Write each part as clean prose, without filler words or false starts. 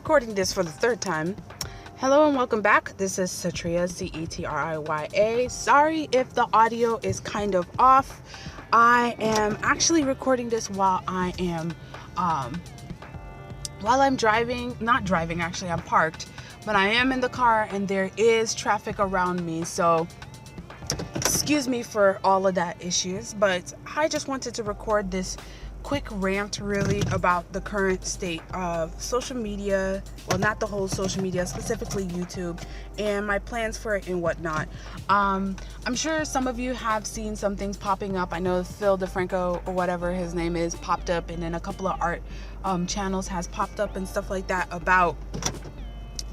recording this for the third time. Hello and welcome back. This is Cetriya, Cetriya. Sorry if the audio is kind of off. I am actually recording this while I'm driving. Not driving, actually, I'm parked. But I am in the car and there is traffic around me. So excuse me for all of that issues. But I just wanted to record this quick rant really about the current state of social media. Well, not the whole social media, specifically YouTube, and my plans for it and whatnot. I'm sure some of you have seen some things popping up. I know Phil DeFranco or whatever his name is popped up, and then a couple of art channels has popped up and stuff like that about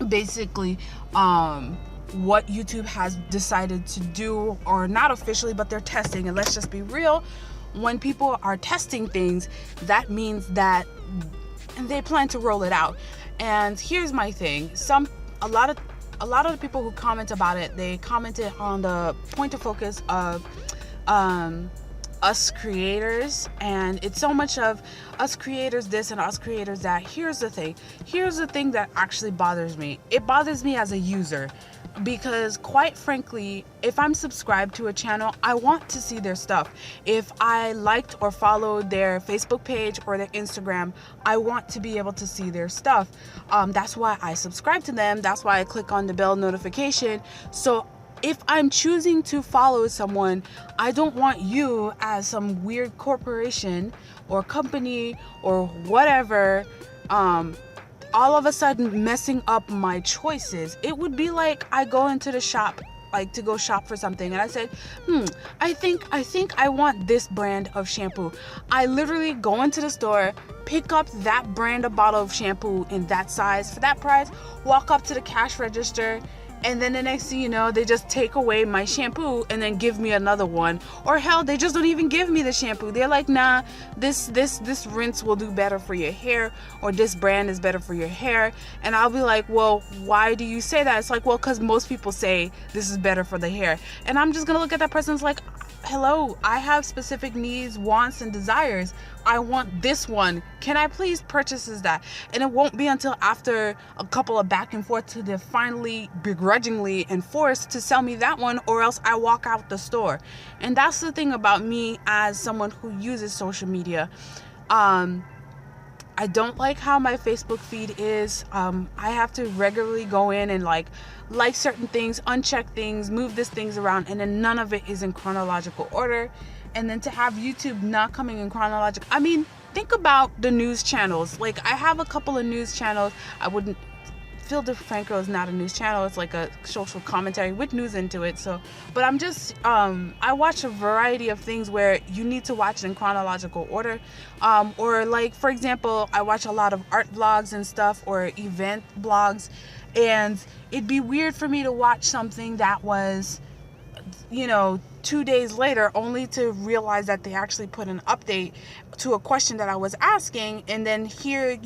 basically what YouTube has decided to do, or not officially, but they're testing. And let's just be real, when people are testing things, that means that they plan to roll it out. And here's my thing: a lot of the people who comment about it, they commented on the point of focus of us creators, and it's so much of us creators this and us creators that. Here's the thing that actually bothers me. It bothers me as a user, because quite frankly, if I'm subscribed to a channel, I want to see their stuff. If I liked or followed their Facebook page or their Instagram, I want to be able to see their stuff. That's why I subscribe to them. That's why I click on the bell notification. So if I'm choosing to follow someone, I don't want you as some weird corporation or company or whatever, all of a sudden messing up my choices. It would be like I go into the shop, like to go shop for something, and I said, I think I want this brand of shampoo. I literally go into the store, pick up that brand of bottle of shampoo in that size for that price, walk up to the cash register, and then the next thing you know, they just take away my shampoo and then give me another one. Or hell, they just don't even give me the shampoo. They're like, nah, this rinse will do better for your hair, or this brand is better for your hair. And I'll be like, well, why do you say that? It's like, well, because most people say this is better for the hair. And I'm just gonna look at that person and like, hello, I have specific needs, wants, and desires. I want this one. Can I please purchase that? And it won't be until after a couple of back and forth till they're finally begrudgingly and forced to sell me that one, or else I walk out the store. And that's the thing about me as someone who uses social media. I don't like how my Facebook feed is. I have to regularly go in and like certain things, uncheck things, move things around, and then none of it is in chronological order. And then to have YouTube not coming in chronological, I mean, think about the news channels. Like, I have a couple of news channels. Phil DeFranco is not a news channel. It's like a social commentary with news into it. So, but I'm just, I watch a variety of things where you need to watch it in chronological order. Or like, for example, I watch a lot of art vlogs and stuff, or event blogs. And it'd be weird for me to watch something that was, 2 days later, only to realize that they actually put an update to a question that I was asking. And then here,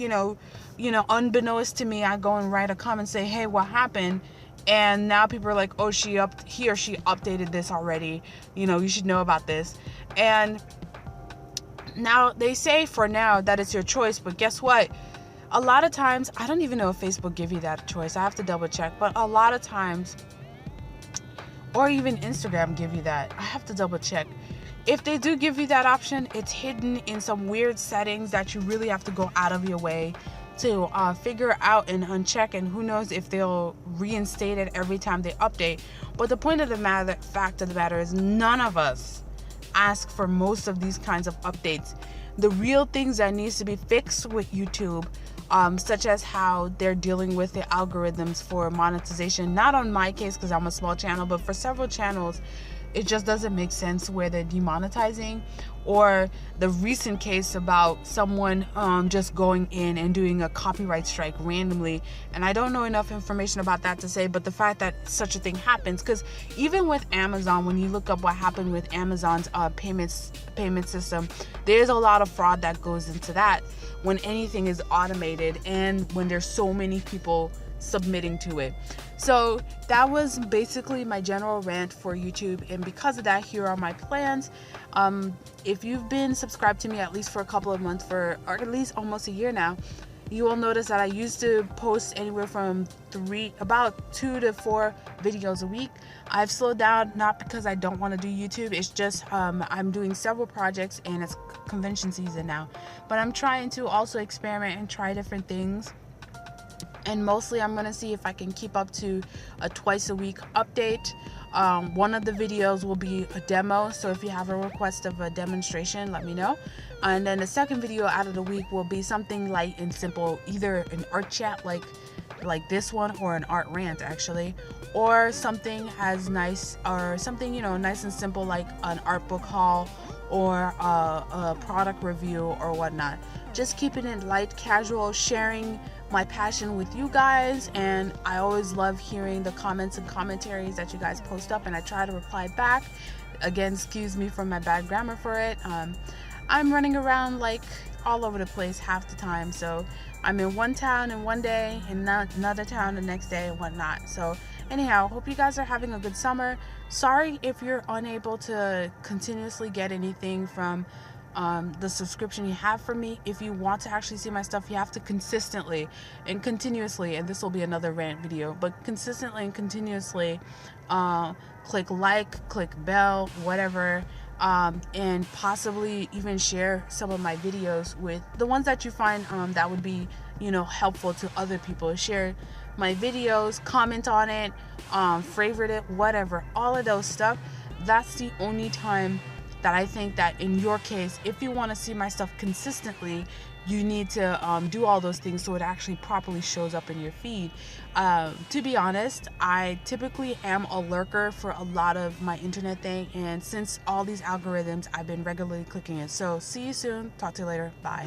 unbeknownst to me, I go and write a comment and say, hey, what happened? And now people are like, oh, he or she updated this already. You should know about this. And now they say for now that it's your choice, but guess what? A lot of times, I don't even know if Facebook give you that choice. I have to double check. But a lot of times, or even Instagram give you that. I have to double check. If they do give you that option, it's hidden in some weird settings that you really have to go out of your way to figure out and uncheck, and who knows if they'll reinstate it every time they update. But the point of the fact of the matter is, none of us ask for most of these kinds of updates. The real things that needs to be fixed with YouTube, such as how they're dealing with the algorithms for monetization, not on my case because I'm a small channel, but for several channels, it just doesn't make sense where they're demonetizing. Or the recent case about someone just going in and doing a copyright strike randomly, and I don't know enough information about that to say, but the fact that such a thing happens, because even with Amazon, when you look up what happened with Amazon's payment system, there's a lot of fraud that goes into that when anything is automated and when there's so many people submitting to it. So that was basically my general rant for YouTube, and because of that, here are my plans. If you've been subscribed to me at least for a couple of months, or at least almost a year now, you will notice that I used to post anywhere from about 2 to 4 videos a week. I've slowed down, not because I don't want to do YouTube. It's just I'm doing several projects and it's convention season now. But I'm trying to also experiment and try different things. And mostly I'm going to see if I can keep up to a twice a week update. One of the videos will be a demo, so if you have a request of a demonstration, let me know. And then the second video out of the week will be something light and simple, either an art chat like this one, or an art rant actually, or something as nice, or something, you know, nice and simple like an art book haul or a product review or whatnot. Just keeping it light, casual, sharing my passion with you guys. And I always love hearing the comments and commentaries that you guys post up, and I try to reply back. Again, excuse me for my bad grammar for it. I'm running around like all over the place half the time, so I'm in one town in one day and another town the next day and whatnot. So anyhow, hope you guys are having a good summer. Sorry if you're unable to continuously get anything from the subscription you have for me. If you want to actually see my stuff, you have to consistently and continuously, and this will be another rant video, but consistently and continuously click like, click bell, whatever, and possibly even share some of my videos with the ones that you find that would be, you know, helpful to other people. Share my videos, comment on it, favorite it, whatever, all of those stuff. That's the only time that I think that in your case, if you want to see my stuff consistently, you need to do all those things so it actually properly shows up in your feed. To be honest, I typically am a lurker for a lot of my internet thing, and since all these algorithms, I've been regularly clicking it. So see you soon. Talk to you later. Bye.